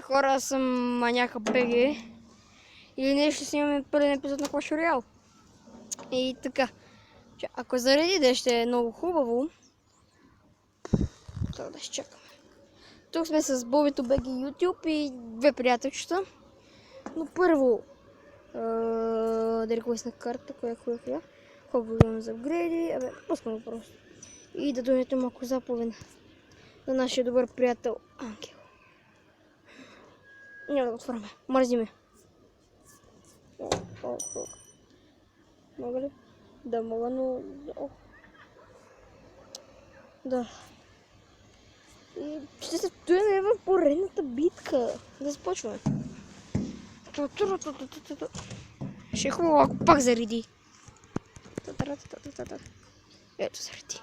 Хора, аз съм Маняка БГ и днес ще снимаме пълен епизод на Clash Royale. И така, ако заради да ще е много хубаво, трябва да изчакаме. Тук сме с Бобито БГ YouTube и две приятелчета. Но първо, да реквестна карта, коя. Хубаво за апгрейди, пускам го просто. И да донете малко заповед на нашия добър приятел Ангел. Няма да го отваряме. Мързи ме. Мога ли? Да, мога, но... Да. И ще се стояме в поредната битка. Да започваме. Ще е хубаво, ако пак зареди. Ето зареди.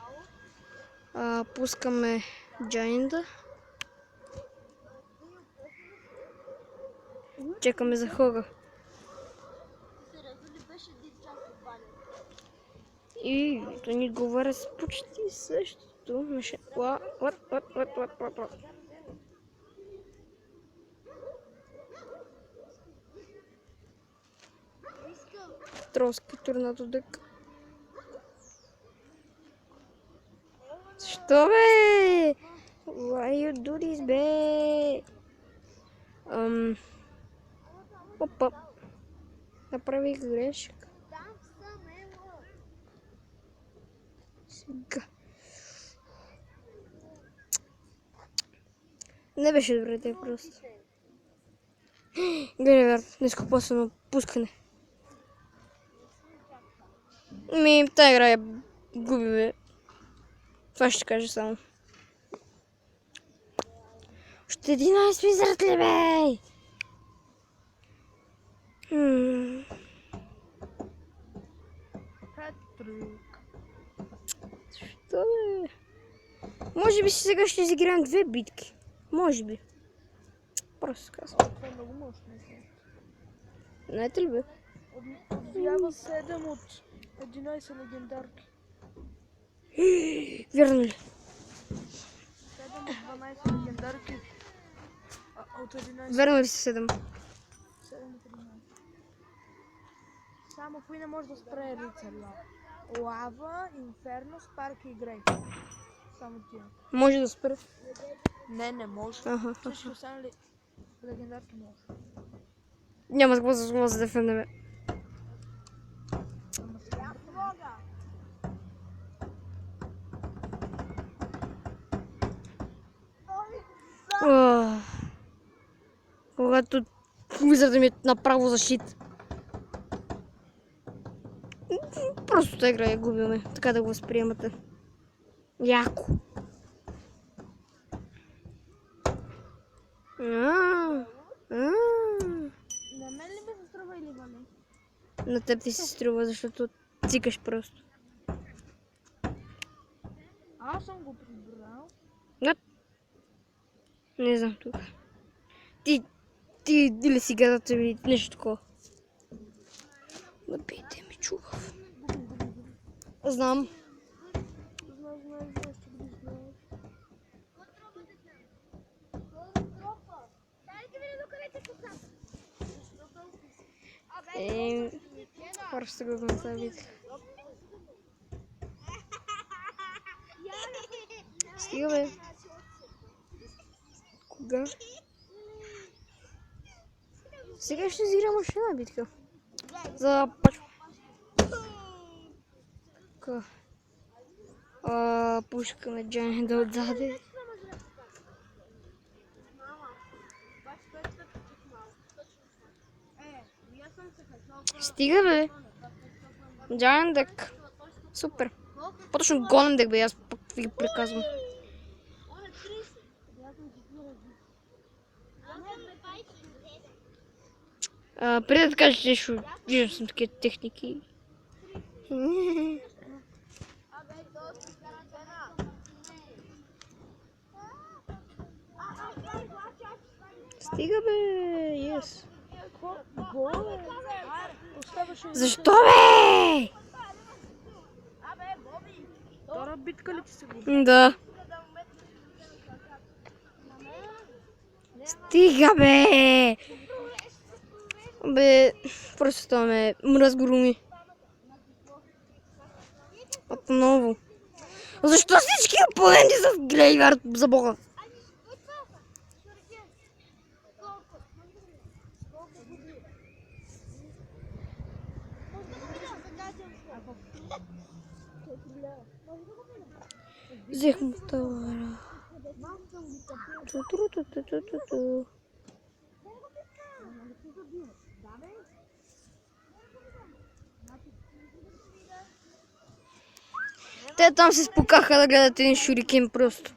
Пускаме Giant. Чекаме за хога. И да ни говоря с почти същото. Тролски торнадо дък. Що бе? Why you do this, бе? Опа. Направих грешка. Сега. Не беше добре, те просто. Гледай, верно, нескопосано пускане. Тая игра я губи, бе. Това ще кажа само. Още 11 визърт ли, бе? Що, бе? Може би сега ще изиграем две битки. Може би. Просто казвам. Това е много мощно. Знаете ли, бе? Отбиява 7 от 11 легендарки. Верно ли? 7 от 12 легендарки. От 11. Верно ли са 7? 7 от 11. Само кои не може да спре рицаря. Лава, Инферно, Спарк и Грей. Само тия. Може да спре. Не може. Всички останали легендарки може. Няма какво за да дефендаме. Когато визърда ми е направо защит. Просто тази игра я губиме. Така да го възприемате. Яко. На мен ли ми се струва или Вали? На теб ти се струва, защото цикаш просто. Аз съм го прибрал. Не знам тук. Ти или си гадата или нещо такова. Набийте ми чухав. Знам. Знаеш, ще го знаеш. Хора ще се го на тази битка. Стига, бе. Кога? Сега ще изиграм още една битка. Започвам. Пушка на Giant да отзаде. Стига, бе. Giant дък. Супер. По-точно голем дък, бе. Аз пък ви приказвам. Преди да кажеш нещо, виждам съм такива техники. Стига, бе, yes. Защо, бе? Втора битка ли ти се го? Да. Стига, бе! Бе, просто това ме мразгоруми. Отново. Защо всички опоненти са в Грейвард, за бога? Взех му товара. Ту-ту-ту-ту-ту-ту. Те там се спукаха да гледат един шурикен просто.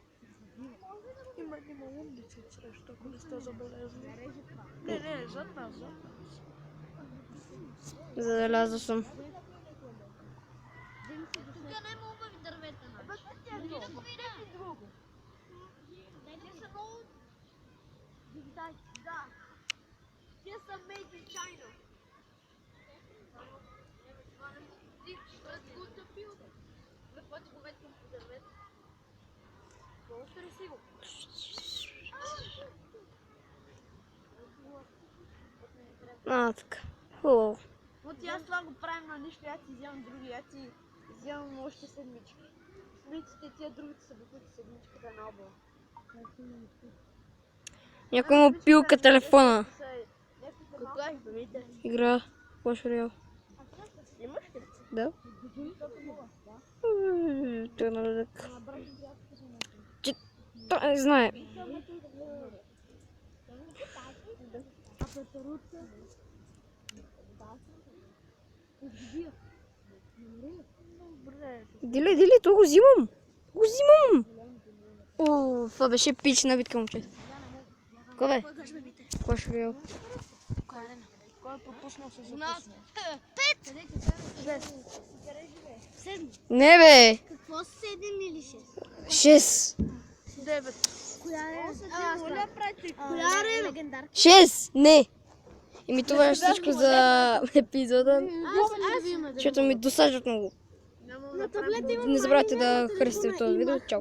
Има умници срещу, ако не сте забелязали. Не, зад нас. Забелязал съм. Тук няма убави дървета. Дайте са много... Да. Те са made in China. Какво ти пометкам по дървета? Много красиво. Така. Хубаво. Вот и аз това го правим на нищо, аз си вземам други, аз си вземам още седмички. Смитите тия другите са бутути седмичката на обла. Някой му пилка телефона. Какво е, бебите? Игра. Clash Royale. Имаш ли? Да. Той наледък. Той не знае. Дили, то го взимам. Го взимам. О, това беше пична битка, момчета. Кой бе? Clash Royale. Кой е пропуснал се запусне? Не бе. Какво са 7 или 6? 6. 9. Коя е легендарка? 6. Не. Еми това е всичко за епизода. Защото ми досаждат много. На таблета имам Не забравяйте да харесате този видео. Чао.